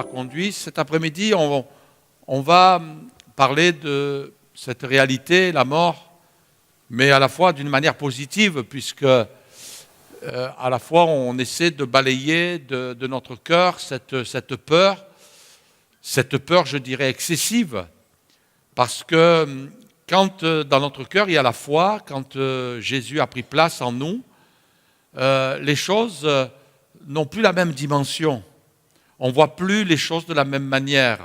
m'avoir conduit. Cet après-midi, on va parler de cette réalité, la mort, mais à la fois d'une manière positive, puisque à la fois on essaie de balayer de notre cœur cette peur, je dirais, excessive, parce que quand dans notre cœur il y a la foi, quand Jésus a pris place en nous, les choses n'ont plus la même dimension. On ne voit plus les choses de la même manière.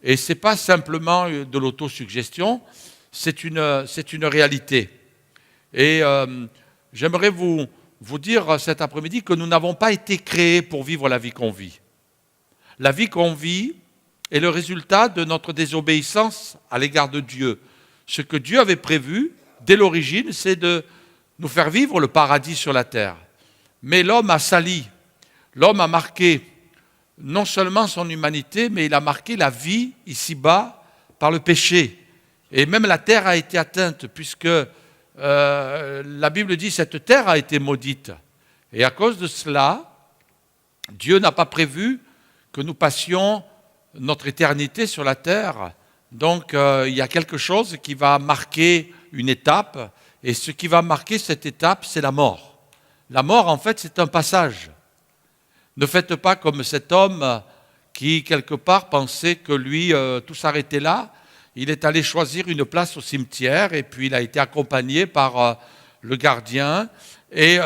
Et ce n'est pas simplement de l'autosuggestion, c'est une réalité. Et j'aimerais vous dire cet après-midi que nous n'avons pas été créés pour vivre la vie qu'on vit. La vie qu'on vit est le résultat de notre désobéissance à l'égard de Dieu. Ce que Dieu avait prévu dès l'origine, c'est de nous faire vivre le paradis sur la terre. Mais l'homme a sali, l'homme a marqué non seulement son humanité, mais il a marqué la vie ici-bas par le péché. Et même la terre a été atteinte, puisque la Bible dit que cette terre a été maudite. Et à cause de cela, Dieu n'a pas prévu que nous passions notre éternité sur la terre. Donc il y a quelque chose qui va marquer une étape, et ce qui va marquer cette étape, c'est la mort. La mort, en fait, c'est un passage. Ne faites pas comme cet homme qui, quelque part, pensait que lui, tout s'arrêtait là. Il est allé choisir une place au cimetière et puis il a été accompagné par le gardien et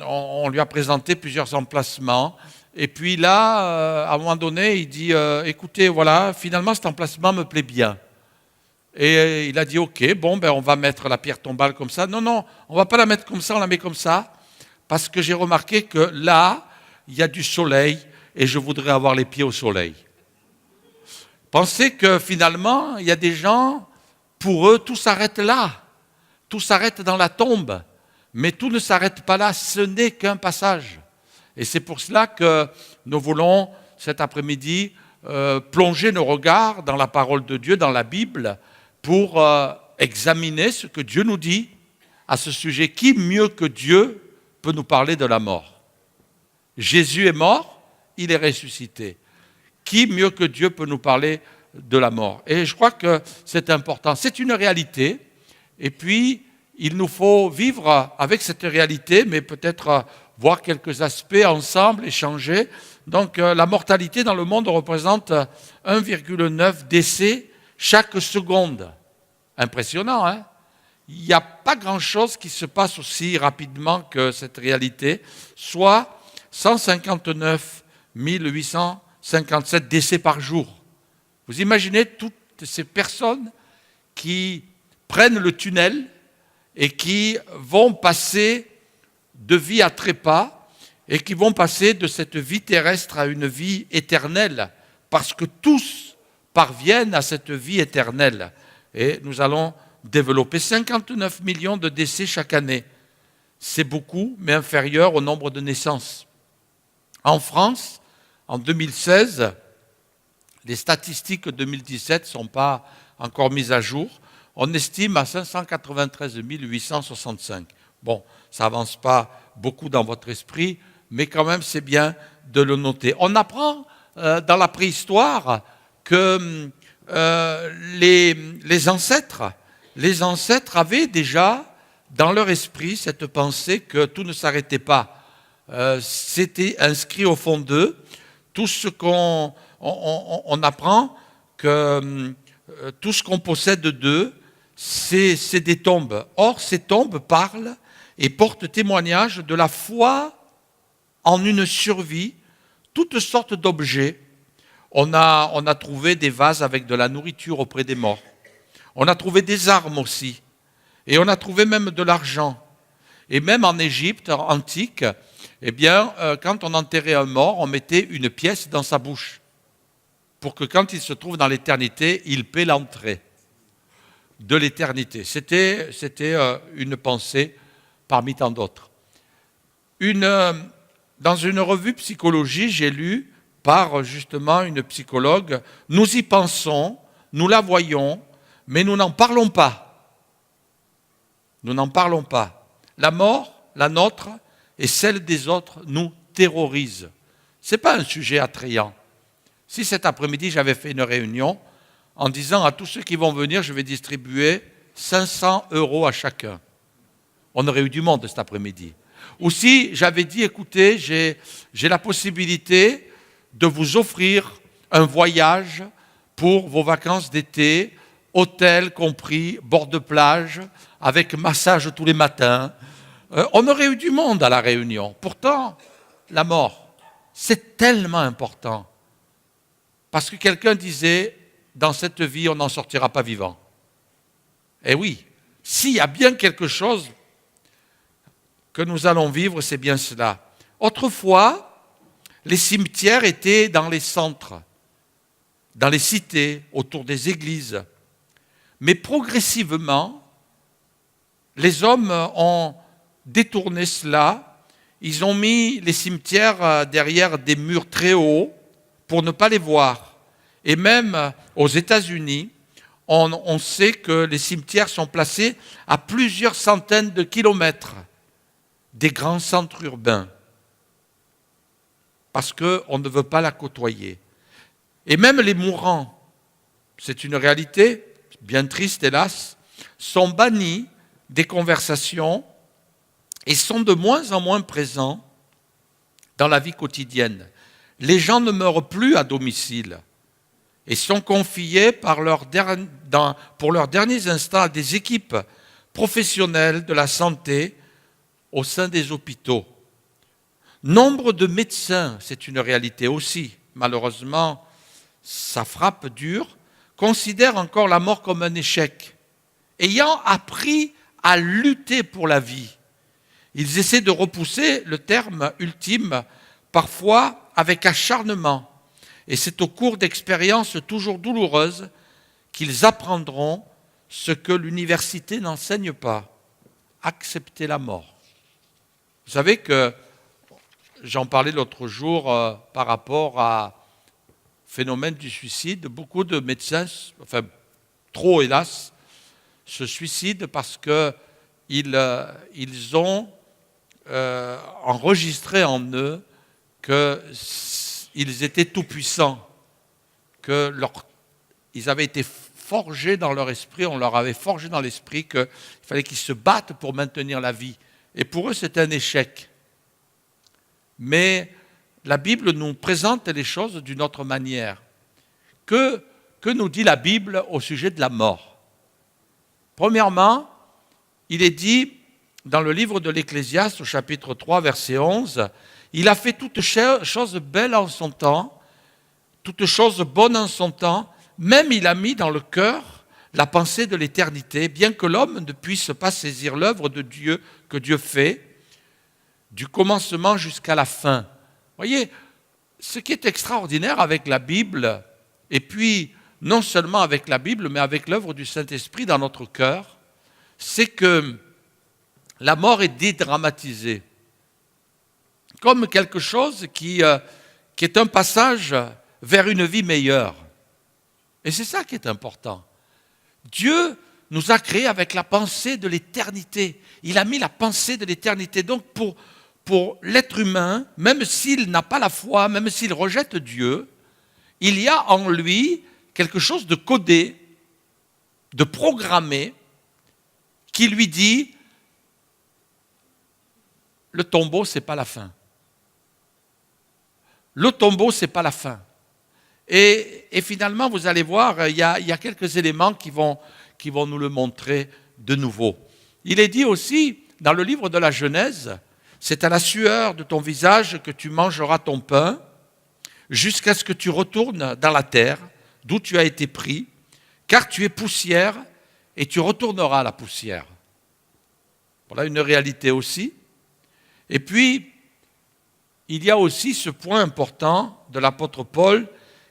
on lui a présenté plusieurs emplacements. Et puis là, à un moment donné, il dit « Écoutez, voilà, finalement, cet emplacement me plaît bien. » Et il a dit « Ok, bon, ben, on va mettre la pierre tombale comme ça. » Non, non, on ne va pas la mettre comme ça, on la met comme ça. Parce que j'ai remarqué que là, il y a du soleil et je voudrais avoir les pieds au soleil. Pensez que finalement, il y a des gens, pour eux, tout s'arrête là. Tout s'arrête dans la tombe. Mais tout ne s'arrête pas là, ce n'est qu'un passage. Et c'est pour cela que nous voulons, cet après-midi, plonger nos regards dans la parole de Dieu, dans la Bible, pour examiner ce que Dieu nous dit à ce sujet. Qui mieux que Dieu peut nous parler de la mort? Jésus est mort, il est ressuscité. Qui mieux que Dieu peut nous parler de la mort? Et je crois que c'est important. C'est une réalité. Et puis, il nous faut vivre avec cette réalité, mais peut-être voir quelques aspects ensemble, échanger. Donc, la mortalité dans le monde représente 1,9 décès chaque seconde. Impressionnant, hein? Il n'y a pas grand-chose qui se passe aussi rapidement que cette réalité, soit 159 857 décès par jour. Vous imaginez toutes ces personnes qui prennent le tunnel et qui vont passer de vie à trépas et qui vont passer de cette vie terrestre à une vie éternelle, parce que tous parviennent à cette vie éternelle. Et nous allons développer 59 millions de décès chaque année. C'est beaucoup, mais inférieur au nombre de naissances. En France, en 2016, les statistiques 2017 ne sont pas encore mises à jour. On estime à 593 865. Bon, ça n'avance pas beaucoup dans votre esprit, mais quand même c'est bien de le noter. On apprend dans la préhistoire que les ancêtres avaient déjà dans leur esprit cette pensée que tout ne s'arrêtait pas. C'était inscrit au fond d'eux. Tout ce qu'on apprend, que tout ce qu'on possède d'eux, c'est des tombes. Or, ces tombes parlent et portent témoignage de la foi en une survie, toutes sortes d'objets. On a trouvé des vases avec de la nourriture auprès des morts. On a trouvé des armes aussi. Et on a trouvé même de l'argent. Et même en Égypte antique, eh bien, quand on enterrait un mort, on mettait une pièce dans sa bouche pour que quand il se trouve dans l'éternité, il paie l'entrée de l'éternité. C'était une pensée parmi tant d'autres. Dans une revue Psychologie, j'ai lu par justement une psychologue, « Nous y pensons, nous la voyons, mais nous n'en parlons pas. » Nous n'en parlons pas. La mort, la nôtre, et celle des autres nous terrorise. Ce n'est pas un sujet attrayant. Si cet après-midi, j'avais fait une réunion en disant à tous ceux qui vont venir, je vais distribuer 500 € à chacun. On aurait eu du monde cet après-midi. Ou si j'avais dit, écoutez, j'ai la possibilité de vous offrir un voyage pour vos vacances d'été, hôtel compris, bord de plage, avec massage tous les matins. On aurait eu du monde à la réunion. Pourtant, la mort, c'est tellement important. Parce que quelqu'un disait, dans cette vie, on n'en sortira pas vivant. Eh oui, s'il y a bien quelque chose que nous allons vivre, c'est bien cela. Autrefois, les cimetières étaient dans les centres, dans les cités, autour des églises. Mais progressivement, les hommes ont détourné cela. Ils ont mis les cimetières derrière des murs très hauts pour ne pas les voir. Et même aux États-Unis, on sait que les cimetières sont placés à plusieurs centaines de kilomètres des grands centres urbains, parce qu'on ne veut pas la côtoyer. Et même les mourants, c'est une réalité bien triste hélas, sont bannis des conversations et sont de moins en moins présents dans la vie quotidienne. Les gens ne meurent plus à domicile et sont confiés pour leurs derniers instants à des équipes professionnelles de la santé au sein des hôpitaux. Nombre de médecins, c'est une réalité aussi, malheureusement, ça frappe dur, considèrent encore la mort comme un échec. Ayant appris à lutter pour la vie, ils essaient de repousser le terme ultime, parfois avec acharnement. Et c'est au cours d'expériences toujours douloureuses qu'ils apprendront ce que l'université n'enseigne pas, accepter la mort. Vous savez que j'en parlais l'autre jour par rapport au phénomène du suicide. Beaucoup de médecins, enfin trop hélas, se suicident parce qu'ils ont enregistré en eux qu'ils étaient tout-puissants, qu'ils avaient été forgés dans leur esprit, on leur avait forgé dans l'esprit qu'il fallait qu'ils se battent pour maintenir la vie. Et pour eux, c'était un échec. Mais la Bible nous présente les choses d'une autre manière. Que nous dit la Bible au sujet de la mort? Premièrement, il est dit dans le livre de l'Ecclésiaste, au chapitre 3, verset 11, « Il a fait toutes choses belles en son temps, toutes choses bonnes en son temps, même il a mis dans le cœur la pensée de l'éternité, bien que l'homme ne puisse pas saisir l'œuvre de Dieu que Dieu fait, du commencement jusqu'à la fin. » Voyez, ce qui est extraordinaire avec la Bible, et puis non seulement avec la Bible, mais avec l'œuvre du Saint-Esprit dans notre cœur, c'est que la mort est dédramatisée, comme quelque chose qui est un passage vers une vie meilleure. Et c'est ça qui est important. Dieu nous a créés avec la pensée de l'éternité. Il a mis la pensée de l'éternité. Donc pour l'être humain, même s'il n'a pas la foi, même s'il rejette Dieu, il y a en lui quelque chose de codé, de programmé, qui lui dit « le tombeau, ce n'est pas la fin ». Le tombeau, ce n'est pas la fin. Et finalement, vous allez voir, il y a quelques éléments qui vont nous le montrer de nouveau. Il est dit aussi, dans le livre de la Genèse, « C'est à la sueur de ton visage que tu mangeras ton pain, jusqu'à ce que tu retournes dans la terre, d'où tu as été pris, car tu es poussière, et tu retourneras à la poussière. » Voilà une réalité aussi. Et puis, il y a aussi ce point important de l'apôtre Paul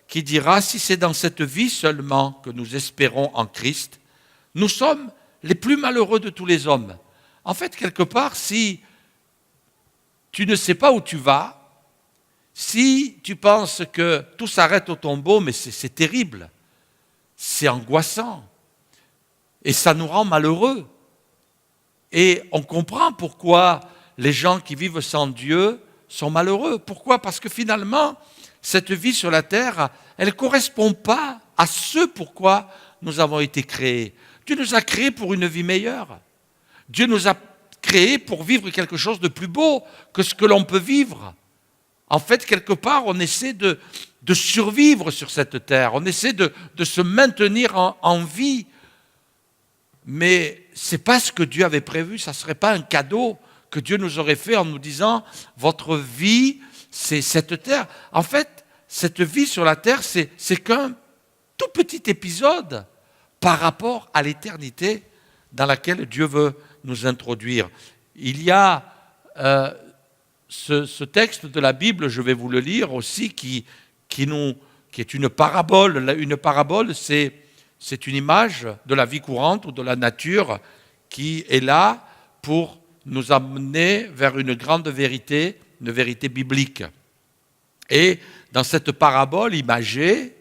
qui dira, si c'est dans cette vie seulement que nous espérons en Christ, nous sommes les plus malheureux de tous les hommes. En fait, quelque part, si tu ne sais pas où tu vas, si tu penses que tout s'arrête au tombeau, mais c'est terrible, c'est angoissant, et ça nous rend malheureux. Et on comprend pourquoi les gens qui vivent sans Dieu sont malheureux. Pourquoi? Parce que finalement, cette vie sur la terre, elle ne correspond pas à ce pourquoi nous avons été créés. Dieu nous a créés pour une vie meilleure. Dieu nous a créés pour vivre quelque chose de plus beau que ce que l'on peut vivre. En fait, quelque part, on essaie de survivre sur cette terre. On essaie de se maintenir en vie. Mais ce n'est pas ce que Dieu avait prévu. Ça ne serait pas un cadeau que Dieu nous aurait fait en nous disant « Votre vie, c'est cette terre ». En fait, cette vie sur la terre, c'est qu'un tout petit épisode par rapport à l'éternité dans laquelle Dieu veut nous introduire. Il y a ce texte de la Bible, je vais vous le lire aussi, qui est une parabole. Une parabole, c'est une image de la vie courante ou de la nature qui est là pour nous amener vers une grande vérité, une vérité biblique. Et dans cette parabole imagée,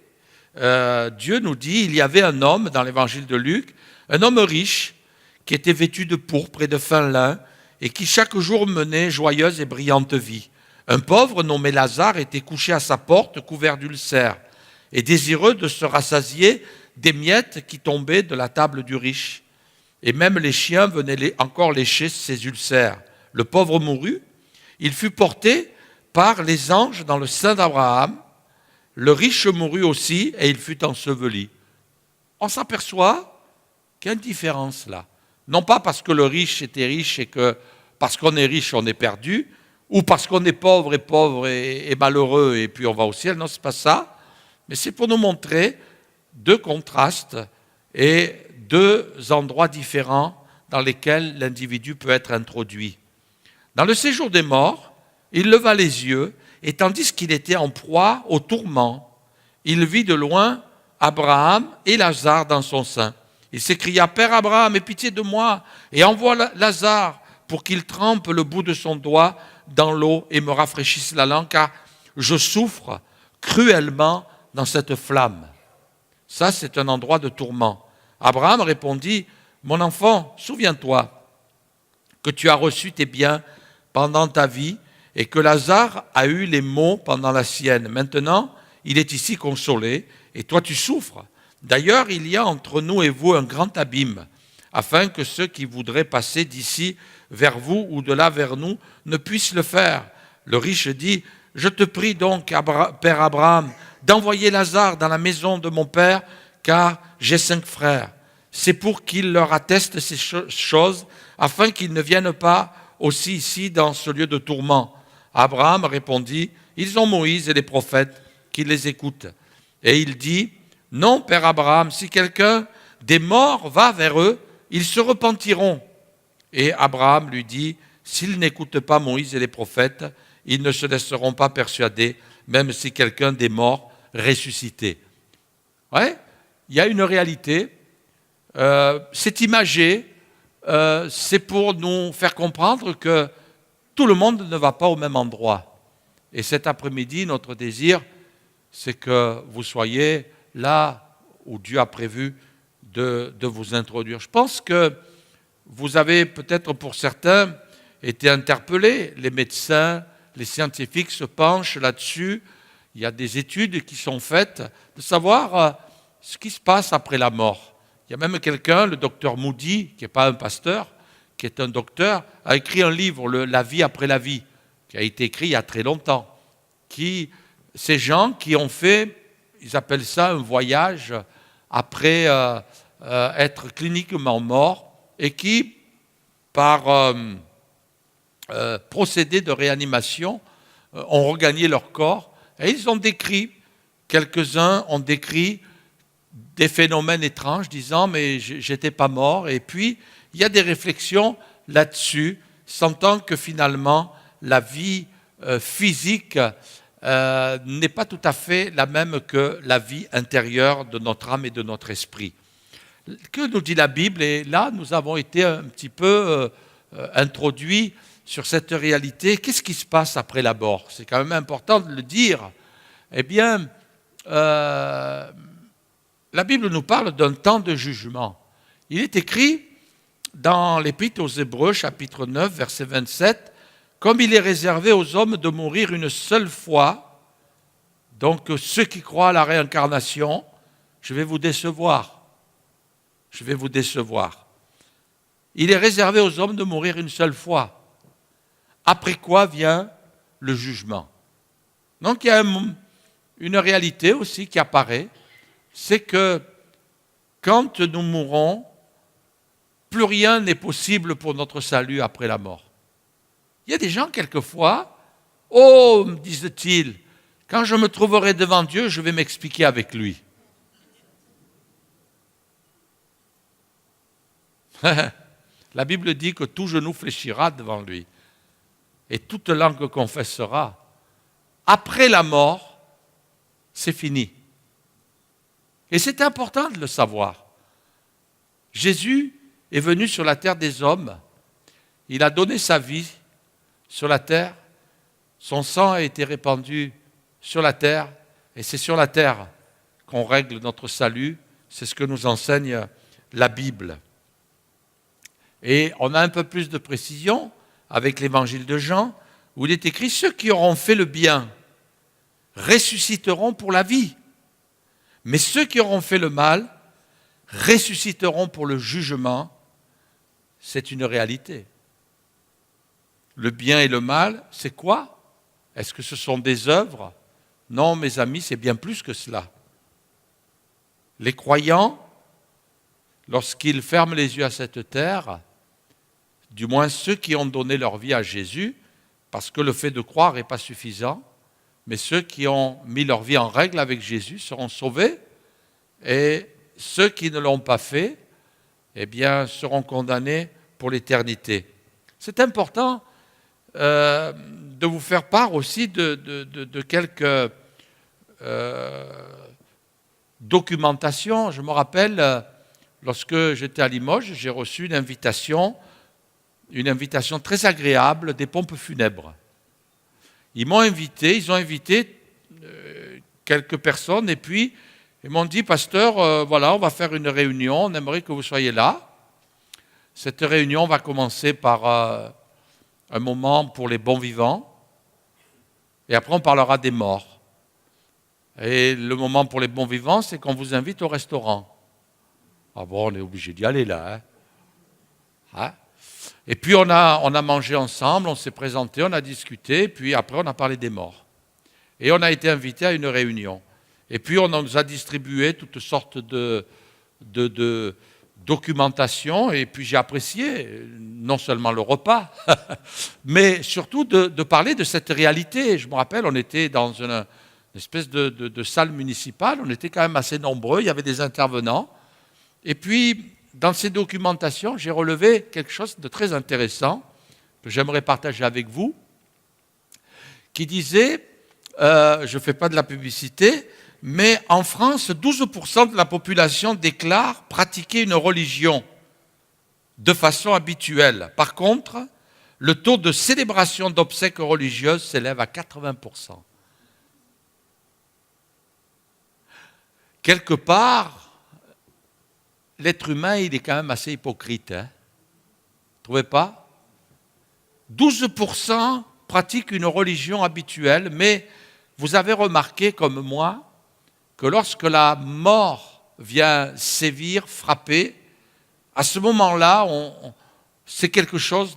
Dieu nous dit, il y avait un homme dans l'évangile de Luc, un homme riche qui était vêtu de pourpre et de fin lin et qui chaque jour menait joyeuse et brillante vie. Un pauvre nommé Lazare était couché à sa porte couvert d'ulcères et désireux de se rassasier des miettes qui tombaient de la table du riche. Et même les chiens venaient encore lécher ses ulcères. Le pauvre mourut, il fut porté par les anges dans le sein d'Abraham. Le riche mourut aussi et il fut enseveli. On s'aperçoit qu'il y a une différence là. Non pas parce que le riche était riche et que parce qu'on est riche on est perdu, ou parce qu'on est pauvre et malheureux et puis on va au ciel. Non, ce n'est pas ça. Mais c'est pour nous montrer deux contrastes et deux endroits différents dans lesquels l'individu peut être introduit. Dans le séjour des morts, il leva les yeux et tandis qu'il était en proie au tourment, il vit de loin Abraham et Lazare dans son sein. Il s'écria « Père Abraham, aie pitié de moi et envoie Lazare pour qu'il trempe le bout de son doigt dans l'eau et me rafraîchisse la langue, car je souffre cruellement dans cette flamme. » Ça, c'est un endroit de tourment. Abraham répondit « Mon enfant, souviens-toi que tu as reçu tes biens pendant ta vie et que Lazare a eu les maux pendant la sienne. Maintenant, il est ici consolé et toi tu souffres. D'ailleurs, il y a entre nous et vous un grand abîme, afin que ceux qui voudraient passer d'ici vers vous ou de là vers nous ne puissent le faire. » Le riche dit « Je te prie donc, Père Abraham, d'envoyer Lazare dans la maison de mon père, car j'ai 5 frères. C'est pour qu'il leur atteste ces choses, afin qu'ils ne viennent pas aussi ici dans ce lieu de tourment. » Abraham répondit, « Ils ont Moïse et les prophètes qui les écoutent. » Et il dit, « Non, Père Abraham, si quelqu'un des morts va vers eux, ils se repentiront. » Et Abraham lui dit, « S'ils n'écoutent pas Moïse et les prophètes, ils ne se laisseront pas persuader, même si quelqu'un des morts ressuscitait. » Ouais, il y a une réalité, c'est imagé, c'est pour nous faire comprendre que tout le monde ne va pas au même endroit. Et cet après-midi, notre désir, c'est que vous soyez là où Dieu a prévu de vous introduire. Je pense que vous avez peut-être pour certains été interpellés. Les médecins, les scientifiques se penchent là-dessus. Il y a des études qui sont faites de savoir ce qui se passe après la mort. Il y a même quelqu'un, le docteur Moody, qui n'est pas un pasteur, qui est un docteur, a écrit un livre, La vie après la vie, qui a été écrit il y a très longtemps. Ces gens qui ont fait, ils appellent ça un voyage après être cliniquement morts et qui, par procédé de réanimation, ont regagné leur corps. Et ils ont décrit, quelques-uns ont décrit des phénomènes étranges, disant « mais j'étais pas mort ». Et puis, il y a des réflexions là-dessus, sentant que finalement, la vie physique n'est pas tout à fait la même que la vie intérieure de notre âme et de notre esprit. Que nous dit la Bible? Et là, nous avons été un petit peu introduits sur cette réalité. Qu'est-ce qui se passe après la mort? C'est quand même important de le dire. Eh bien, la Bible nous parle d'un temps de jugement. Il est écrit dans l'Épître aux Hébreux, chapitre 9, verset 27, « Comme il est réservé aux hommes de mourir une seule fois, Donc ceux qui croient à la réincarnation, je vais vous décevoir. Je vais vous décevoir. Il est réservé aux hommes de mourir une seule fois. Après quoi vient le jugement. Donc il y a une réalité aussi qui apparaît, c'est que quand nous mourrons, plus rien n'est possible pour notre salut après la mort. Il y a des gens quelquefois, oh, me disent-ils, quand je me trouverai devant Dieu, je vais m'expliquer avec lui. La Bible dit que tout genou fléchira devant lui et toute langue confessera. Après la mort, c'est fini. Et c'est important de le savoir. Jésus est venu sur la terre des hommes. Il a donné sa vie sur la terre. Son sang a été répandu sur la terre. Et c'est sur la terre qu'on règle notre salut. C'est ce que nous enseigne la Bible. Et on a un peu plus de précision avec l'évangile de Jean, où il est écrit « Ceux qui auront fait le bien ressusciteront pour la vie, mais ceux qui auront fait le mal ressusciteront pour le jugement. » C'est une réalité. Le bien et le mal, c'est quoi? Est-ce que ce sont des œuvres? Non, mes amis, c'est bien plus que cela. Les croyants, lorsqu'ils ferment les yeux à cette terre, du moins ceux qui ont donné leur vie à Jésus, parce que le fait de croire n'est pas suffisant, mais ceux qui ont mis leur vie en règle avec Jésus seront sauvés, et ceux qui ne l'ont pas fait, eh bien, seront condamnés pour l'éternité. C'est important de vous faire part aussi de quelques documentations. Je me rappelle, lorsque j'étais à Limoges, j'ai reçu une invitation très agréable des pompes funèbres. Ils ont invité quelques personnes, et puis ils m'ont dit, pasteur, voilà, on va faire une réunion, on aimerait que vous soyez là. Cette réunion va commencer par un moment pour les bons vivants, et après on parlera des morts. Et le moment pour les bons vivants, c'est qu'on vous invite au restaurant. Ah bon, on est obligé d'y aller là. Hein? Et puis on a mangé ensemble, on s'est présenté, on a discuté, puis après on a parlé des morts. Et on a été invité à une réunion. Et puis on nous a distribué toutes sortes de documentation, et puis j'ai apprécié non seulement le repas, mais surtout de parler de cette réalité. Je me rappelle, on était dans une espèce de salle municipale, on était quand même assez nombreux, il y avait des intervenants, et puis dans ces documentations, j'ai relevé quelque chose de très intéressant que j'aimerais partager avec vous, qui disait, je ne fais pas de la publicité, mais en France, 12% de la population déclare pratiquer une religion de façon habituelle. Par contre, le taux de célébration d'obsèques religieuses s'élève à 80%. Quelque part, l'être humain, il est quand même assez hypocrite. Hein? Vous ne trouvez pas? 12% pratiquent une religion habituelle, mais vous avez remarqué, comme moi, que lorsque la mort vient sévir, frapper, à ce moment-là, c'est quelque chose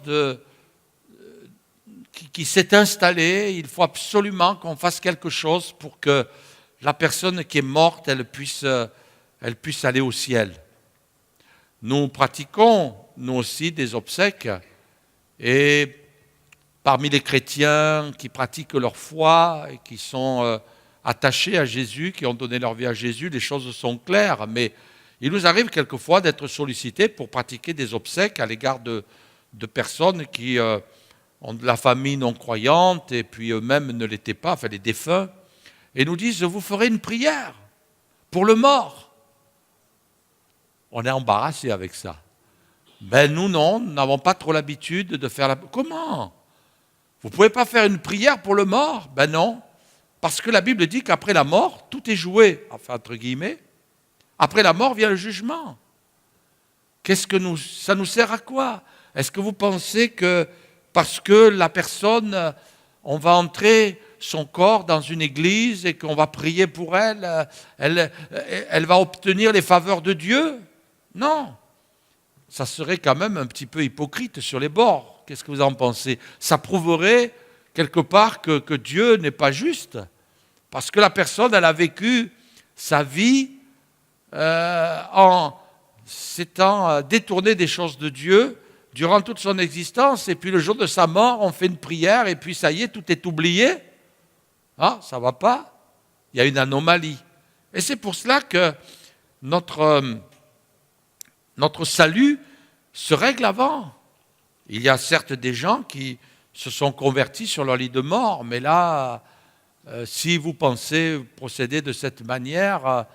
qui s'est installé. Il faut absolument qu'on fasse quelque chose pour que la personne qui est morte, elle puisse aller au ciel. Nous pratiquons, nous aussi, des obsèques, et parmi les chrétiens qui pratiquent leur foi et qui sont attachés à Jésus, qui ont donné leur vie à Jésus, les choses sont claires, mais il nous arrive quelquefois d'être sollicités pour pratiquer des obsèques à l'égard de personnes qui ont de la famille non croyante et puis eux-mêmes ne l'étaient pas, enfin les défunts, et nous disent, vous ferez une prière pour le mort. On est embarrassé avec ça. Ben nous non, nous n'avons pas trop l'habitude de faire la... Comment? Vous ne pouvez pas faire une prière pour le mort? Ben non. Parce que la Bible dit qu'après la mort, tout est joué, enfin entre guillemets. Après la mort vient le jugement. Ça nous sert à quoi? Est-ce que vous pensez que parce que la personne, on va entrer son corps dans une église et qu'on va prier pour elle, elle va obtenir les faveurs de Dieu? Non. Ça serait quand même un petit peu hypocrite sur les bords. Qu'est-ce que vous en pensez? Ça prouverait quelque part que Dieu n'est pas juste. Parce que la personne, elle a vécu sa vie en s'étant détournée des choses de Dieu durant toute son existence. Et puis le jour de sa mort, on fait une prière et puis ça y est, tout est oublié. Ah, ça ne va pas. Il y a une anomalie. Et c'est pour cela que notre salut se règle avant. Il y a certes des gens qui se sont convertis sur leur lit de mort, mais là, si vous pensez procéder de cette manière,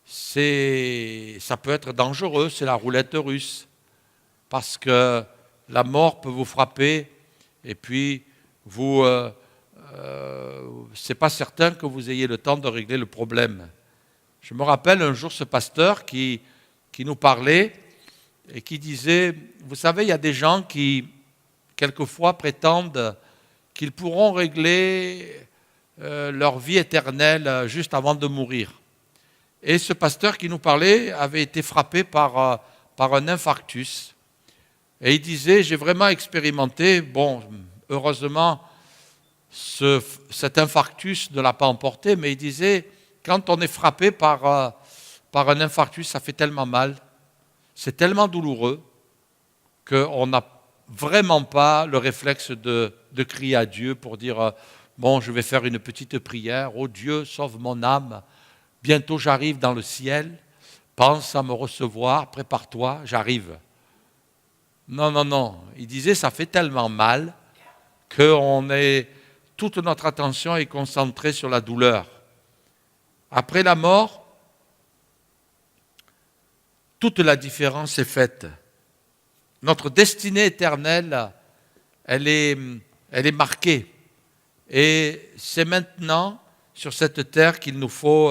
ça peut être dangereux, c'est la roulette russe. Parce que la mort peut vous frapper et puis c'est pas certain que vous ayez le temps de régler le problème. Je me rappelle un jour ce pasteur qui nous parlait et qui disait, vous savez, il y a des gens qui, quelquefois, prétendent qu'ils pourront régler leur vie éternelle juste avant de mourir. Et ce pasteur qui nous parlait avait été frappé par un infarctus. Et il disait, j'ai vraiment expérimenté, bon, heureusement, cet infarctus ne l'a pas emporté, mais il disait, quand on est frappé par un infarctus, ça fait tellement mal, c'est tellement douloureux qu'on n'a vraiment pas le réflexe de crier à Dieu pour dire bon, je vais faire une petite prière, oh Dieu, sauve mon âme, bientôt j'arrive dans le ciel, pense à me recevoir, prépare-toi, j'arrive. Non, non, non, il disait ça fait tellement mal que toute notre attention est concentrée sur la douleur. Après la mort, toute la différence est faite. Notre destinée éternelle, elle est marquée. Et c'est maintenant, sur cette terre, qu'il nous faut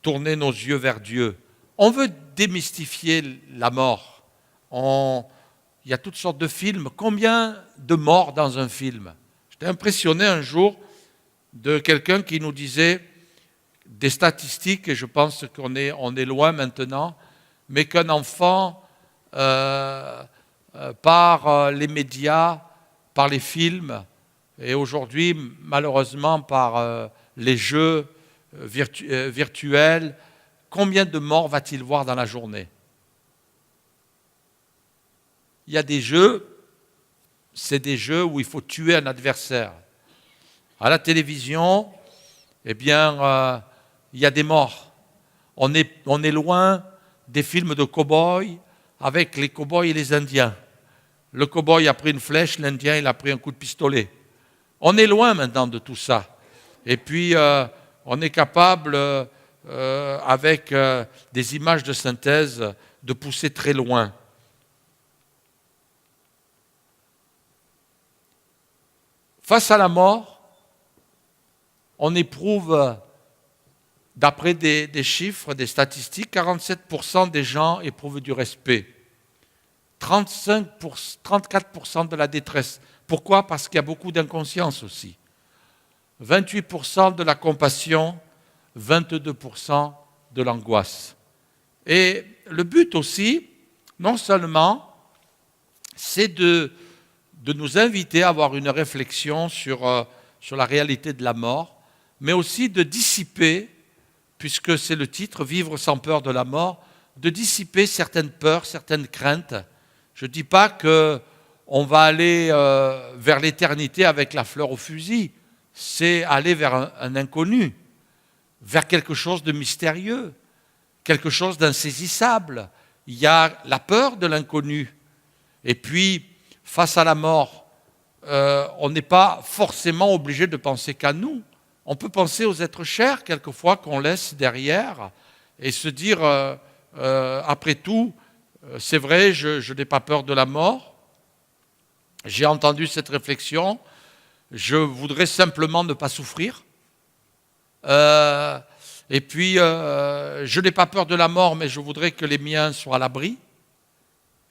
tourner nos yeux vers Dieu. On veut démystifier la mort. Il y a toutes sortes de films. Combien de morts dans un film? J'étais impressionné un jour de quelqu'un qui nous disait des statistiques, et je pense qu'on est loin maintenant, mais qu'un enfant, par les médias, par les films, et aujourd'hui, malheureusement, par les jeux virtuels, combien de morts va-t-il voir dans la journée? Il y a des jeux, c'est des jeux où il faut tuer un adversaire. À la télévision, eh bien, il y a des morts. On est loin des films de cow-boys avec les cow-boys et les Indiens. Le cow-boy a pris une flèche, l'Indien il a pris un coup de pistolet. On est loin maintenant de tout ça. Et puis, on est capable, avec des images de synthèse, de pousser très loin. Face à la mort, on éprouve, d'après des chiffres, des statistiques, 47% des gens éprouvent du respect. 34% de la détresse. Pourquoi? Parce qu'il y a beaucoup d'inconscience aussi. 28% de la compassion, 22% de l'angoisse. Et le but aussi, non seulement, c'est de nous inviter à avoir une réflexion sur la réalité de la mort, mais aussi de dissiper, puisque c'est le titre, Vivre sans peur de la mort, de dissiper certaines peurs, certaines craintes. Je ne dis pas qu'on va aller vers l'éternité avec la fleur au fusil, c'est aller vers un inconnu, vers quelque chose de mystérieux, quelque chose d'insaisissable. Il y a la peur de l'inconnu. Et puis, face à la mort, on n'est pas forcément obligé de penser qu'à nous. On peut penser aux êtres chers, quelquefois, qu'on laisse derrière, et se dire, après tout, c'est vrai, je n'ai pas peur de la mort. J'ai entendu cette réflexion. Je voudrais simplement ne pas souffrir. Et puis, je n'ai pas peur de la mort, mais je voudrais que les miens soient à l'abri.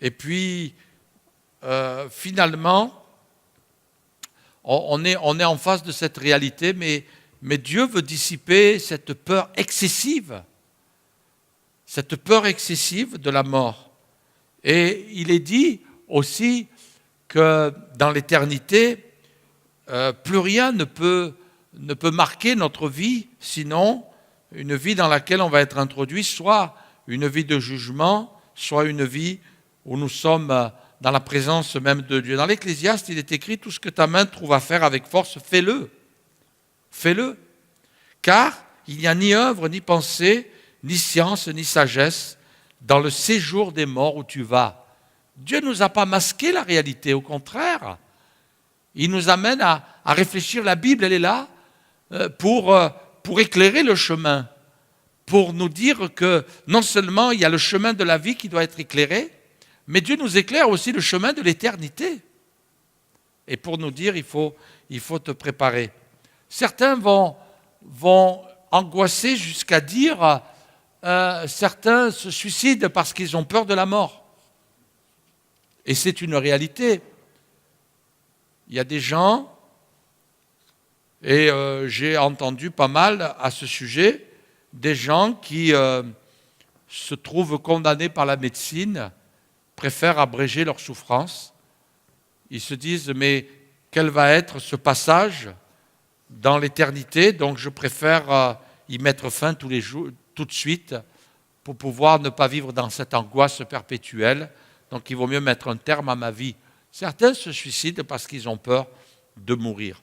Et puis, finalement, on est en face de cette réalité, mais Dieu veut dissiper cette peur excessive de la mort. Et il est dit aussi que dans l'éternité, plus rien ne peut marquer notre vie, sinon une vie dans laquelle on va être introduit, soit une vie de jugement, soit une vie où nous sommes dans la présence même de Dieu. Dans l'Ecclésiaste, il est écrit « Tout ce que ta main trouve à faire avec force, fais-le. Fais-le. Car il n'y a ni œuvre, ni pensée, ni science, ni sagesse dans le séjour des morts où tu vas. » Dieu ne nous a pas masqué la réalité, au contraire. Il nous amène à réfléchir. La Bible, elle est là pour éclairer le chemin, pour nous dire que non seulement il y a le chemin de la vie qui doit être éclairé, mais Dieu nous éclaire aussi le chemin de l'éternité. Et pour nous dire, il faut te préparer. Certains vont angoisser jusqu'à dire, certains se suicident parce qu'ils ont peur de la mort. Et c'est une réalité. Il y a des gens, et j'ai entendu pas mal à ce sujet, des gens qui se trouvent condamnés par la médecine, préfèrent abréger leur souffrance. Ils se disent, mais quel va être ce passage dans l'éternité? Donc je préfère y mettre fin tous les jours, tout de suite, pour pouvoir ne pas vivre dans cette angoisse perpétuelle. Donc il vaut mieux mettre un terme à ma vie. Certains se suicident parce qu'ils ont peur de mourir.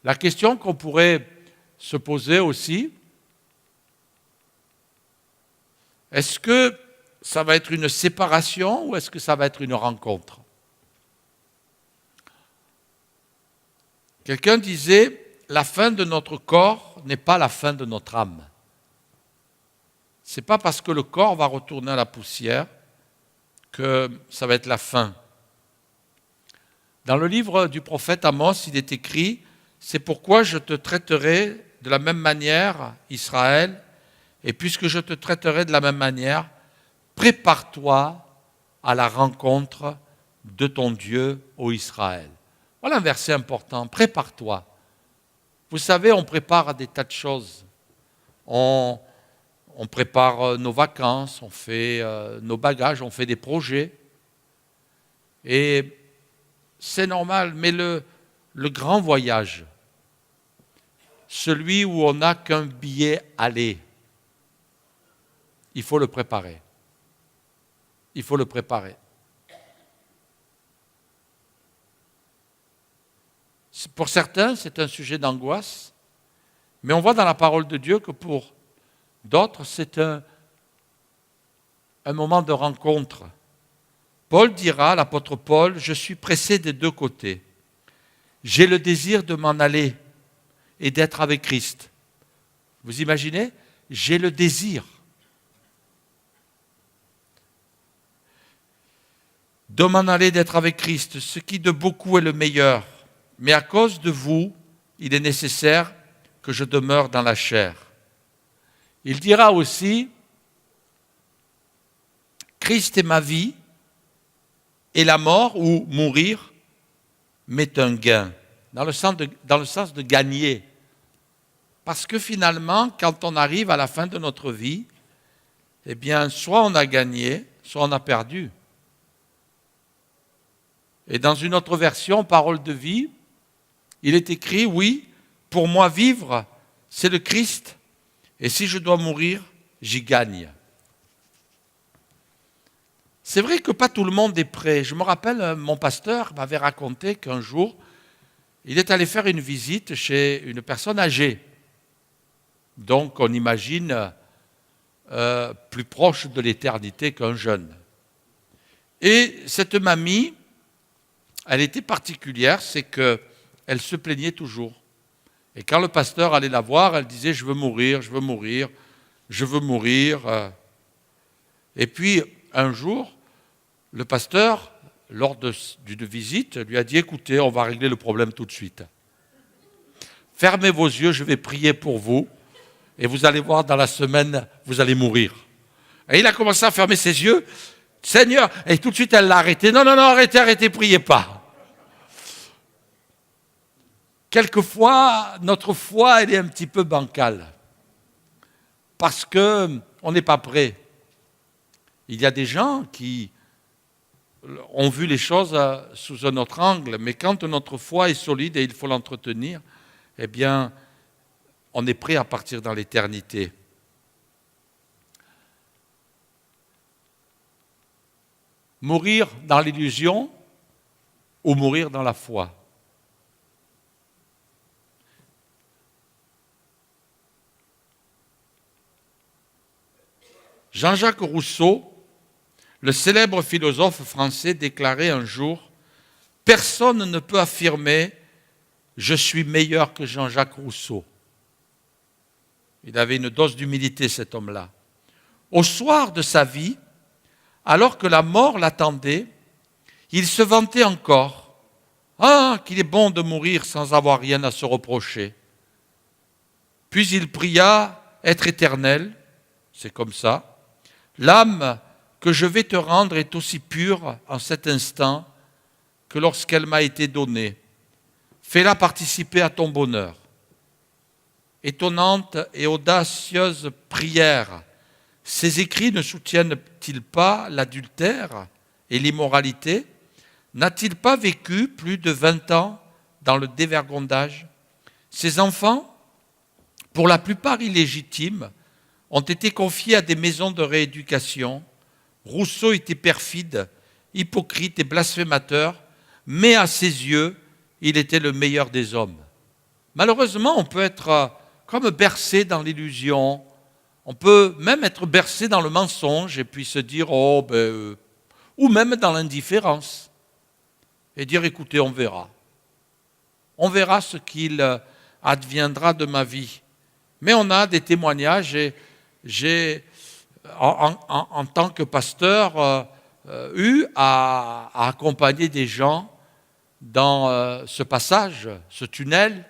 La question qu'on pourrait se poser aussi, est-ce que ça va être une séparation ou est-ce que ça va être une rencontre? Quelqu'un disait, la fin de notre corps n'est pas la fin de notre âme. Ce n'est pas parce que le corps va retourner à la poussière que ça va être la fin. Dans le livre du prophète Amos, il est écrit « C'est pourquoi je te traiterai de la même manière, Israël, et puisque je te traiterai de la même manière, prépare-toi à la rencontre de ton Dieu, ô Israël. » Voilà un verset important, prépare-toi. Vous savez, on prépare des tas de choses. On prépare nos vacances, on fait nos bagages, on fait des projets. Et c'est normal, mais le grand voyage, celui où on n'a qu'un billet aller, il faut le préparer. Il faut le préparer. Pour certains, c'est un sujet d'angoisse, mais on voit dans la parole de Dieu que pour d'autres, c'est un moment de rencontre. Paul dira, l'apôtre Paul, « Je suis pressé des deux côtés. J'ai le désir de m'en aller et d'être avec Christ. » Vous imaginez? J'ai le désir de m'en aller, d'être avec Christ, ce qui de beaucoup est le meilleur. Mais à cause de vous, il est nécessaire que je demeure dans la chair. Il dira aussi, Christ est ma vie, et la mort ou mourir m'est un gain, dans le sens de gagner. Parce que finalement, quand on arrive à la fin de notre vie, eh bien, soit on a gagné, soit on a perdu. Et dans une autre version, Parole de vie, il est écrit, oui, pour moi vivre, c'est le Christ, et si je dois mourir, j'y gagne. C'est vrai que pas tout le monde est prêt. Je me rappelle, mon pasteur m'avait raconté qu'un jour, il est allé faire une visite chez une personne âgée. Donc on imagine plus proche de l'éternité qu'un jeune. Et cette mamie, elle était particulière, c'est qu'elle se plaignait toujours. Et quand le pasteur allait la voir, elle disait « je veux mourir, je veux mourir, je veux mourir ». Et puis un jour, le pasteur, lors d'une visite, lui a dit « écoutez, on va régler le problème tout de suite. Fermez vos yeux, je vais prier pour vous, et vous allez voir dans la semaine, vous allez mourir. » Et il a commencé à fermer ses yeux. « Seigneur !» Et tout de suite, elle l'a arrêté. « Non, arrêtez, priez pas. » quelquefois, notre foi, elle est un petit peu bancale. Parce qu'on n'est pas prêt. Il y a des gens qui ont vu les choses sous un autre angle, mais quand notre foi est solide et il faut l'entretenir, eh bien, on est prêt à partir dans l'éternité. Mourir dans l'illusion ou mourir dans la foi. Jean-Jacques Rousseau, le célèbre philosophe français, déclarait un jour « Personne ne peut affirmer « Je suis meilleur que Jean-Jacques Rousseau ». Il avait une dose d'humilité, cet homme-là. Au soir de sa vie, alors que la mort l'attendait, il se vantait encore « Ah, qu'il est bon de mourir sans avoir rien à se reprocher ». Puis il pria être éternel, c'est comme ça. L'âme que je vais te rendre est aussi pure en cet instant que lorsqu'elle m'a été donnée. Fais-la participer à ton bonheur. Étonnante et audacieuse prière, ces écrits ne soutiennent-ils pas l'adultère et l'immoralité? N'a-t-il pas vécu plus de 20 ans dans le dévergondage? Ces enfants, pour la plupart illégitimes, ont été confiés à des maisons de rééducation. Rousseau était perfide, hypocrite et blasphémateur, mais à ses yeux, il était le meilleur des hommes. Malheureusement, on peut être comme bercé dans l'illusion, on peut même être bercé dans le mensonge et puis se dire, ou même dans l'indifférence, et dire, écoutez, on verra. On verra ce qu'il adviendra de ma vie. Mais on a des témoignages et j'ai, en tant que pasteur, eu à accompagner des gens dans ce passage, ce tunnel,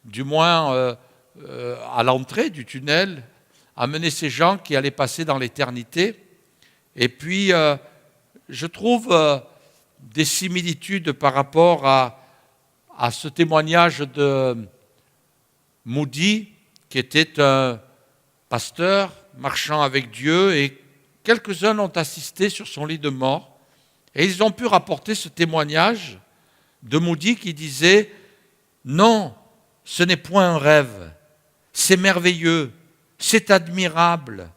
du moins à l'entrée du tunnel, amener ces gens qui allaient passer dans l'éternité. Et puis, je trouve des similitudes par rapport à ce témoignage de Moody, qui était un pasteur marchant avec Dieu, et quelques-uns l'ont assisté sur son lit de mort, et ils ont pu rapporter ce témoignage de Moody qui disait « Non, ce n'est point un rêve, c'est merveilleux, c'est admirable.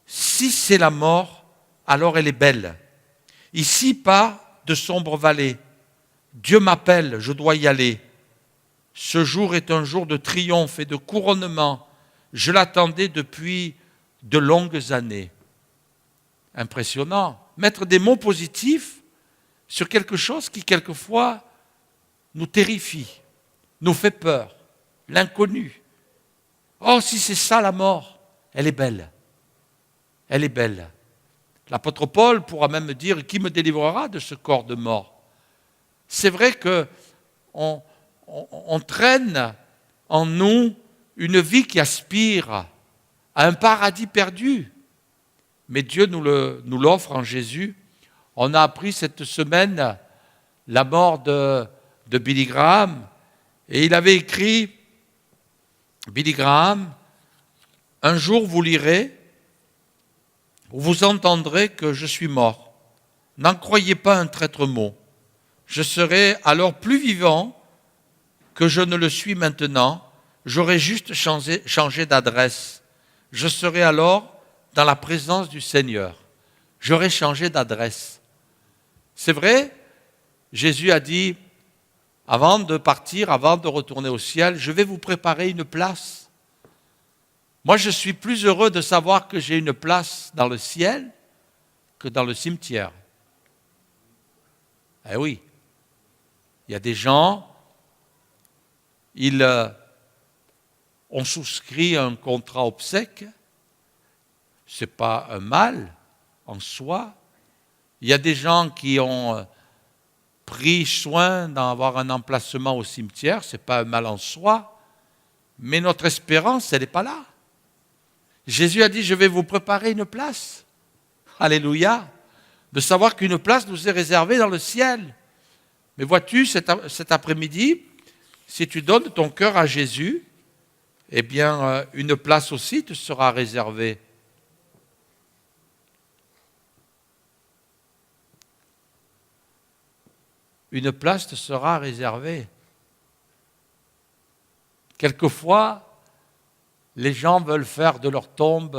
Si c'est la mort, alors elle est belle. Ici, pas de sombre vallée. Dieu m'appelle, je dois y aller. Ce jour est un jour de triomphe et de couronnement. Je l'attendais depuis de longues années. » Impressionnant. Mettre des mots positifs sur quelque chose qui, quelquefois, nous terrifie, nous fait peur, l'inconnu. Oh, si c'est ça la mort, elle est belle. Elle est belle. L'apôtre Paul pourra même dire « Qui me délivrera de ce corps de mort ?» C'est vrai qu'on traîne en nous une vie qui aspire à un paradis perdu. Mais Dieu nous l'offre en Jésus. On a appris cette semaine la mort de Billy Graham. Et il avait écrit, Billy Graham, « Un jour vous lirez, vous entendrez que je suis mort. N'en croyez pas un traître mot. Je serai alors plus vivant que je ne le suis maintenant. J'aurai juste changé d'adresse. Je serai alors dans la présence du Seigneur. J'aurai changé d'adresse. » C'est vrai, Jésus a dit, avant de partir, avant de retourner au ciel, je vais vous préparer une place. Moi, je suis plus heureux de savoir que j'ai une place dans le ciel que dans le cimetière. Eh oui, il y a des gens, ils ont souscrit un contrat obsèque, ce n'est pas un mal en soi. Il y a des gens qui ont pris soin d'avoir un emplacement au cimetière, ce n'est pas un mal en soi, mais notre espérance, elle n'est pas là. Jésus a dit, je vais vous préparer une place. Alléluia. De savoir qu'une place nous est réservée dans le ciel. Mais vois-tu, cet après-midi, Si tu donnes ton cœur à Jésus, eh bien, une place aussi te sera réservée. Une place te sera réservée. Quelquefois, les gens veulent faire de leur tombe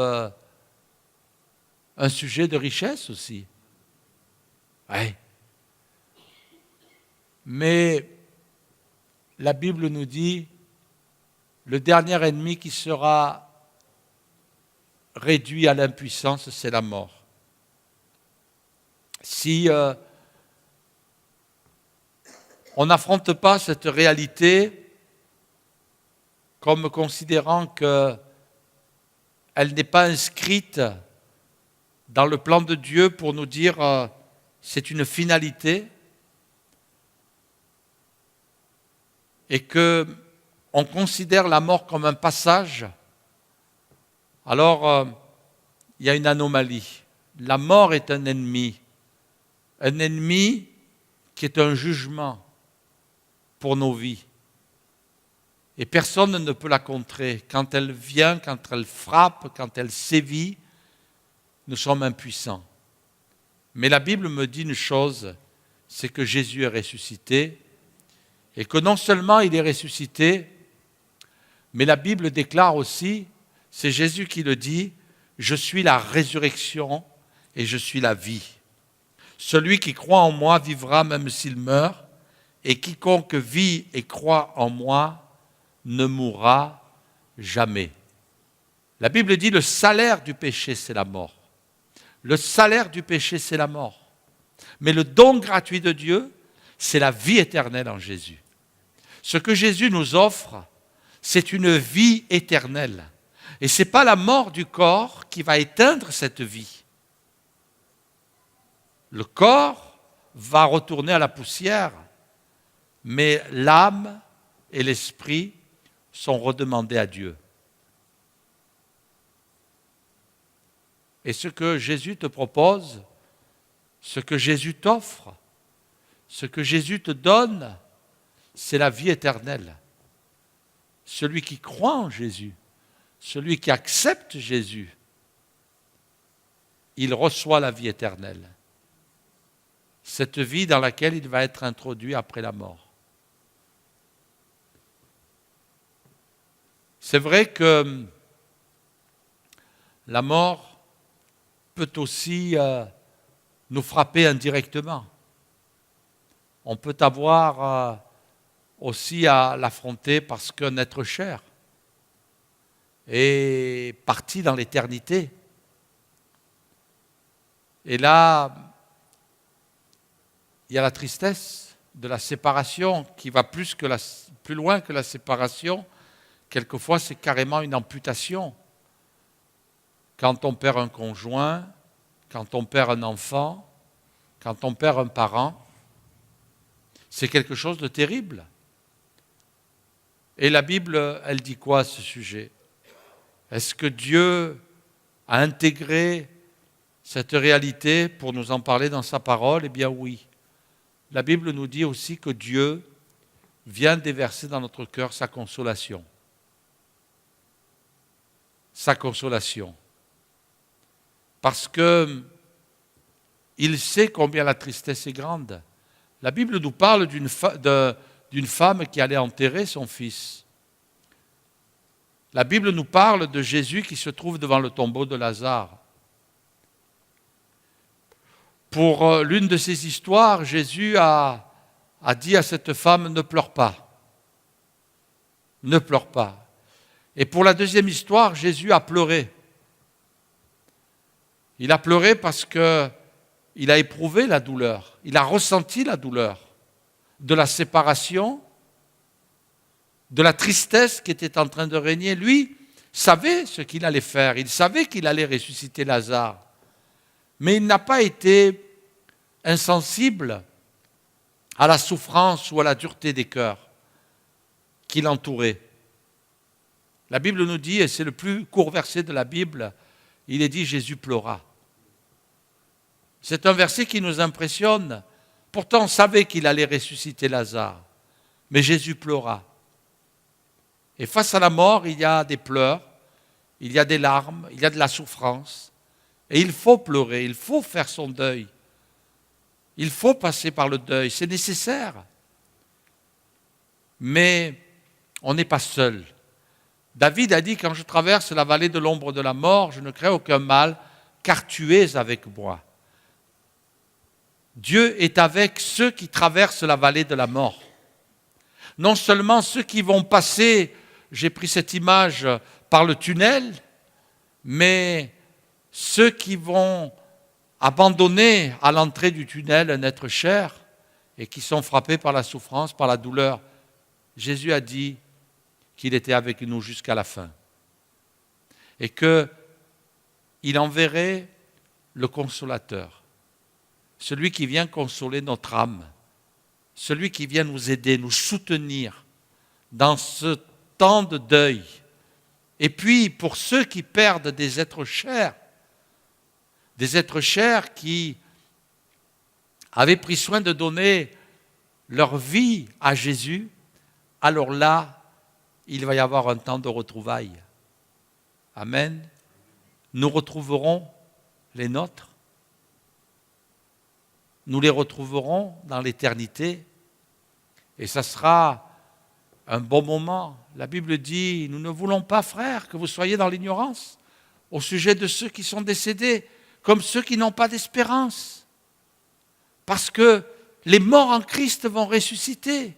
un sujet de richesse aussi. Oui. Mais la Bible nous dit, le dernier ennemi qui sera réduit à l'impuissance, c'est la mort. Si on n'affronte pas cette réalité comme considérant qu'elle n'est pas inscrite dans le plan de Dieu pour nous dire c'est une finalité, et qu'on considère la mort comme un passage, alors il y a une anomalie. La mort est un ennemi qui est un jugement pour nos vies. Et personne ne peut la contrer. Quand elle vient, quand elle frappe, quand elle sévit, nous sommes impuissants. Mais la Bible me dit une chose, c'est que Jésus est ressuscité, et que non seulement il est ressuscité, mais la Bible déclare aussi, c'est Jésus qui le dit, je suis la résurrection et je suis la vie. Celui qui croit en moi vivra même s'il meurt, et quiconque vit et croit en moi ne mourra jamais. La Bible dit le salaire du péché, c'est la mort. Le salaire du péché, c'est la mort. Mais le don gratuit de Dieu, c'est la vie éternelle en Jésus. Ce que Jésus nous offre, c'est une vie éternelle. Et ce n'est pas la mort du corps qui va éteindre cette vie. Le corps va retourner à la poussière, mais l'âme et l'esprit sont redemandés à Dieu. Et ce que Jésus te propose, ce que Jésus t'offre, ce que Jésus te donne, c'est la vie éternelle. Celui qui croit en Jésus, celui qui accepte Jésus, il reçoit la vie éternelle. Cette vie dans laquelle il va être introduit après la mort. C'est vrai que la mort peut aussi nous frapper indirectement. On peut avoir aussi à l'affronter parce qu'un être cher est parti dans l'éternité. Et là, il y a la tristesse de la séparation qui va plus loin que la séparation. Quelquefois, c'est carrément une amputation. Quand on perd un conjoint, quand on perd un enfant, quand on perd un parent, c'est quelque chose de terrible. Et la Bible, elle dit quoi à ce sujet? Est-ce que Dieu a intégré cette réalité pour nous en parler dans sa parole? Eh bien oui. La Bible nous dit aussi que Dieu vient déverser dans notre cœur sa consolation. Sa consolation. Parce que il sait combien la tristesse est grande. La Bible nous parle d'une femme qui allait enterrer son fils. La Bible nous parle de Jésus qui se trouve devant le tombeau de Lazare. Pour l'une de ces histoires, Jésus a dit à cette femme, ne pleure pas. Ne pleure pas. Et pour la deuxième histoire, Jésus a pleuré. Il a pleuré parce qu'il a éprouvé la douleur. Il a ressenti la douleur de la séparation, de la tristesse qui était en train de régner. Lui savait ce qu'il allait faire. Il savait qu'il allait ressusciter Lazare. Mais il n'a pas été insensible à la souffrance ou à la dureté des cœurs qui l'entouraient. La Bible nous dit, et c'est le plus court verset de la Bible, il est dit Jésus pleura. C'est un verset qui nous impressionne. Pourtant, on savait qu'il allait ressusciter Lazare. Mais Jésus pleura. Et face à la mort, il y a des pleurs, il y a des larmes, il y a de la souffrance. Et il faut pleurer, il faut faire son deuil. Il faut passer par le deuil, c'est nécessaire. Mais on n'est pas seul. David a dit, quand je traverse la vallée de l'ombre de la mort, je ne crains aucun mal, car tu es avec moi. Dieu est avec ceux qui traversent la vallée de la mort. Non seulement ceux qui vont passer, j'ai pris cette image, par le tunnel, mais ceux qui vont abandonner à l'entrée du tunnel un être cher et qui sont frappés par la souffrance, par la douleur. Jésus a dit qu'il était avec nous jusqu'à la fin et qu'il enverrait le consolateur, celui qui vient consoler notre âme, celui qui vient nous aider, nous soutenir dans ce temps de deuil. Et puis, pour ceux qui perdent des êtres chers qui avaient pris soin de donner leur vie à Jésus, alors là, il va y avoir un temps de retrouvailles. Amen. Nous retrouverons les nôtres. Nous les retrouverons dans l'éternité. Et ça sera un bon moment. La Bible dit, nous ne voulons pas, frères, que vous soyez dans l'ignorance au sujet de ceux qui sont décédés, comme ceux qui n'ont pas d'espérance. Parce que les morts en Christ vont ressusciter.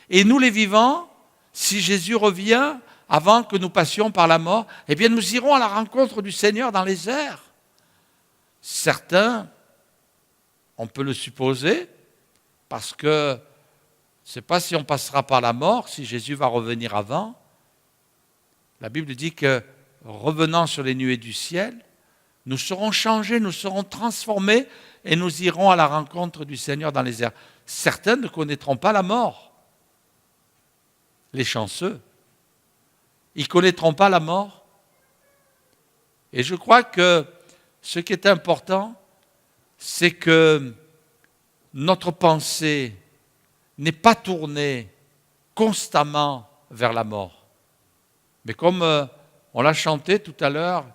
Et nous les vivants, si Jésus revient avant que nous passions par la mort, eh bien nous irons à la rencontre du Seigneur dans les airs. Certains, on peut le supposer, parce que je ne sais pas si on passera par la mort, si Jésus va revenir avant. La Bible dit que, revenant sur les nuées du ciel, nous serons changés, nous serons transformés et nous irons à la rencontre du Seigneur dans les airs. Certains ne connaîtront pas la mort. Les chanceux. Ils ne connaîtront pas la mort. Et je crois que ce qui est important, c'est que notre pensée n'est pas tournée constamment vers la mort. Mais comme on l'a chanté tout à l'heure,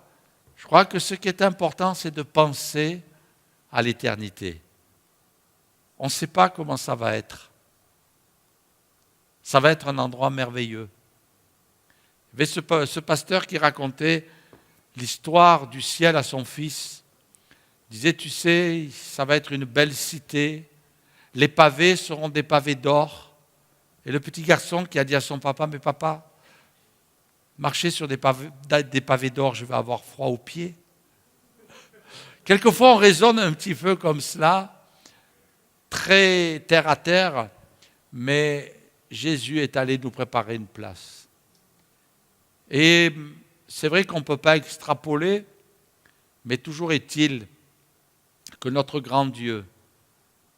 je crois que ce qui est important, c'est de penser à l'éternité. On ne sait pas comment ça va être. Ça va être un endroit merveilleux. Il y avait ce pasteur qui racontait l'histoire du ciel à son fils. Il disait, tu sais, ça va être une belle cité. Les pavés seront des pavés d'or. Et le petit garçon qui a dit à son papa, mais papa, marcher sur des pavés d'or, je vais avoir froid aux pieds. Quelquefois, on raisonne un petit peu comme cela, très terre à terre, mais Jésus est allé nous préparer une place. Et c'est vrai qu'on ne peut pas extrapoler, mais toujours est-il que notre grand Dieu,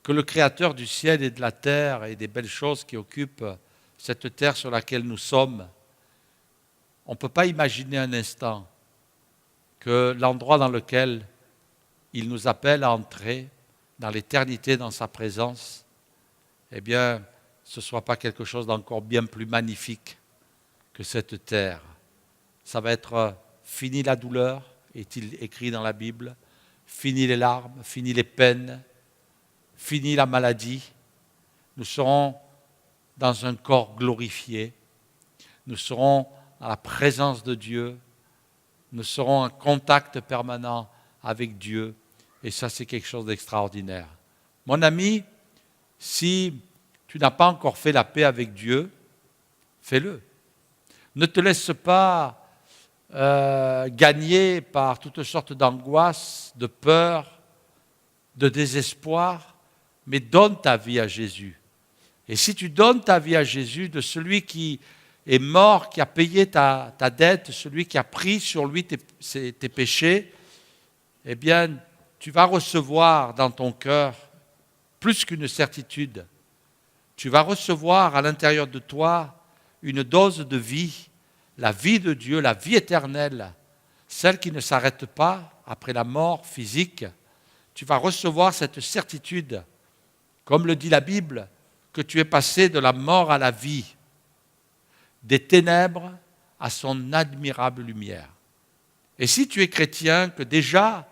que le Créateur du ciel et de la terre et des belles choses qui occupent cette terre sur laquelle nous sommes, on ne peut pas imaginer un instant que l'endroit dans lequel il nous appelle à entrer dans l'éternité, dans sa présence, eh bien, ce ne soit pas quelque chose d'encore bien plus magnifique que cette terre. Ça va être fini la douleur, est-il écrit dans la Bible, fini les larmes, fini les peines, fini la maladie. Nous serons dans un corps glorifié. Nous serons à la présence de Dieu. Nous serons en contact permanent avec Dieu. Et ça, c'est quelque chose d'extraordinaire. Mon ami, si tu n'as pas encore fait la paix avec Dieu, fais-le. Ne te laisse pas gagner par toutes sortes d'angoisses, de peur, de désespoir, mais donne ta vie à Jésus. Et si tu donnes ta vie à Jésus, de celui qui est mort, qui a payé ta dette, celui qui a pris sur lui tes péchés, eh bien, tu vas recevoir dans ton cœur plus qu'une certitude. Tu vas recevoir à l'intérieur de toi une dose de vie, la vie de Dieu, la vie éternelle, celle qui ne s'arrête pas après la mort physique. Tu vas recevoir cette certitude, comme le dit la Bible, que tu es passé de la mort à la vie. des ténèbres à son admirable lumière. Et si tu es chrétien, que déjà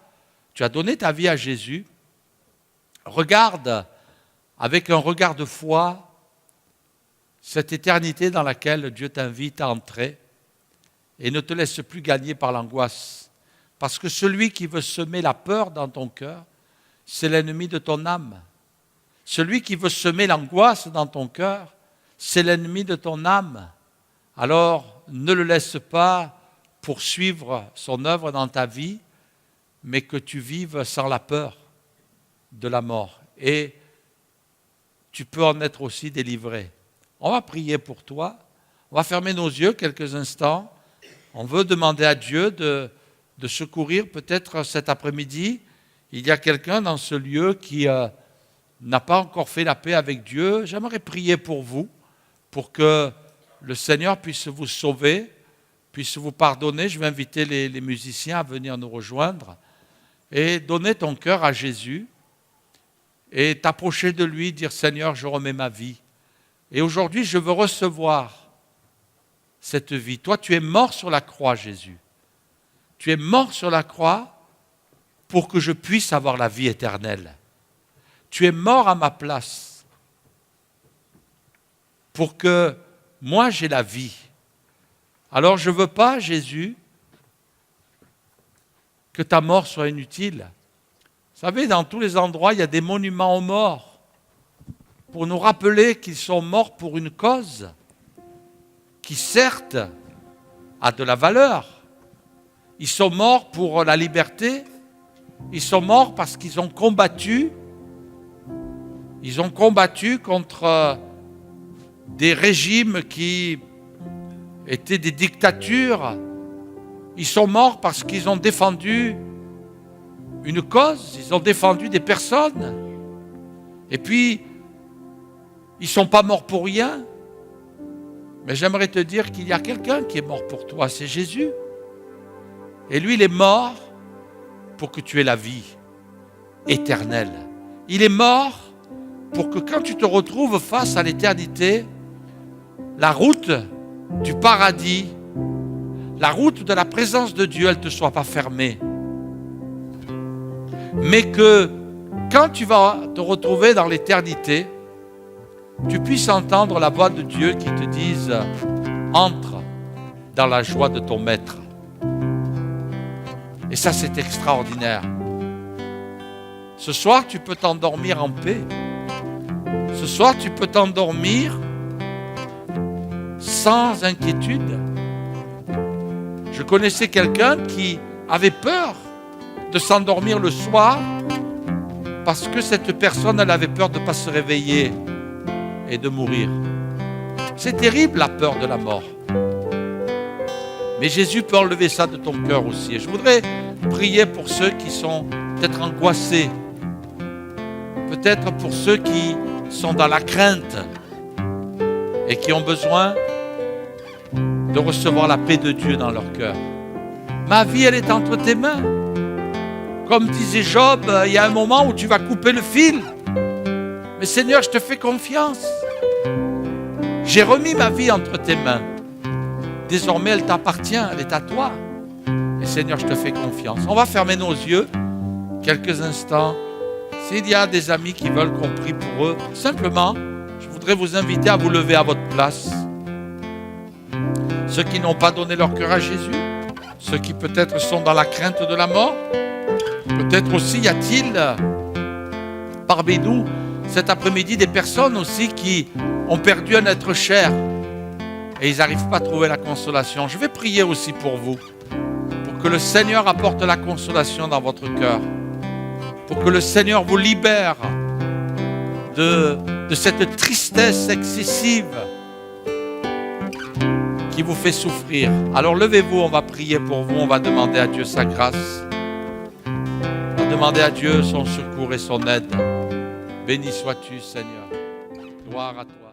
tu as donné ta vie à Jésus, regarde avec un regard de foi cette éternité dans laquelle Dieu t'invite à entrer et ne te laisse plus gagner par l'angoisse. Parce que celui qui veut semer la peur dans ton cœur, c'est l'ennemi de ton âme. Celui qui veut semer l'angoisse dans ton cœur, c'est l'ennemi de ton âme. Alors, ne le laisse pas poursuivre son œuvre dans ta vie, mais que tu vives sans la peur de la mort. Et tu peux en être aussi délivré. On va prier pour toi. On va fermer nos yeux quelques instants. On veut demander à Dieu de secourir peut-être cet après-midi. Il y a quelqu'un dans ce lieu qui n'a pas encore fait la paix avec Dieu. J'aimerais prier pour vous, pour que le Seigneur puisse vous sauver, puisse vous pardonner. Je vais inviter les musiciens à venir nous rejoindre et donner ton cœur à Jésus et t'approcher de lui, dire « Seigneur, je remets ma vie. Et aujourd'hui, je veux recevoir cette vie. » Toi, tu es mort sur la croix, Jésus. Tu es mort sur la croix pour que je puisse avoir la vie éternelle. Tu es mort à ma place pour que moi j'ai la vie. Alors je ne veux pas, Jésus, que ta mort soit inutile. Vous savez, dans tous les endroits, il y a des monuments aux morts pour nous rappeler qu'ils sont morts pour une cause qui, certes, a de la valeur. Ils sont morts pour la liberté. Ils sont morts parce qu'ils ont combattu. Ils ont combattu contre des régimes qui étaient des dictatures. Ils sont morts parce qu'ils ont défendu une cause, ils ont défendu des personnes. Et puis, ils ne sont pas morts pour rien. Mais j'aimerais te dire qu'il y a quelqu'un qui est mort pour toi, c'est Jésus. Et lui, il est mort pour que tu aies la vie éternelle. Il est mort pour que quand tu te retrouves face à l'éternité, la route du paradis, la route de la présence de Dieu, elle ne te soit pas fermée. Mais que quand tu vas te retrouver dans l'éternité, tu puisses entendre la voix de Dieu qui te dise « Entre dans la joie de ton maître ». Et ça, c'est extraordinaire. Ce soir, tu peux t'endormir en paix. Ce soir, tu peux t'endormir sans inquiétude. Je connaissais quelqu'un qui avait peur de s'endormir le soir parce que cette personne, elle avait peur de ne pas se réveiller et de mourir. C'est terrible, la peur de la mort. Mais Jésus peut enlever ça de ton cœur aussi. Et je voudrais prier pour ceux qui sont peut-être angoissés, peut-être pour ceux qui sont dans la crainte et qui ont besoin de recevoir la paix de Dieu dans leur cœur. Ma vie, elle est entre tes mains. Comme disait Job, il y a un moment où tu vas couper le fil. Mais Seigneur, je te fais confiance. J'ai remis ma vie entre tes mains. Désormais, elle t'appartient, elle est à toi. Et Seigneur, je te fais confiance. On va fermer nos yeux quelques instants. S'il y a des amis qui veulent qu'on prie pour eux, simplement, je voudrais vous inviter à vous lever à votre place. Ceux qui n'ont pas donné leur cœur à Jésus, ceux qui peut-être sont dans la crainte de la mort, peut-être aussi y a-t-il parmi nous cet après-midi des personnes aussi qui ont perdu un être cher et ils n'arrivent pas à trouver la consolation. Je vais prier aussi pour vous, pour que le Seigneur apporte la consolation dans votre cœur, pour que le Seigneur vous libère de cette tristesse excessive qui vous fait souffrir. Alors levez-vous, on va prier pour vous, on va demander à Dieu sa grâce, on va demander à Dieu son secours et son aide. Béni sois-tu, Seigneur. Gloire à toi.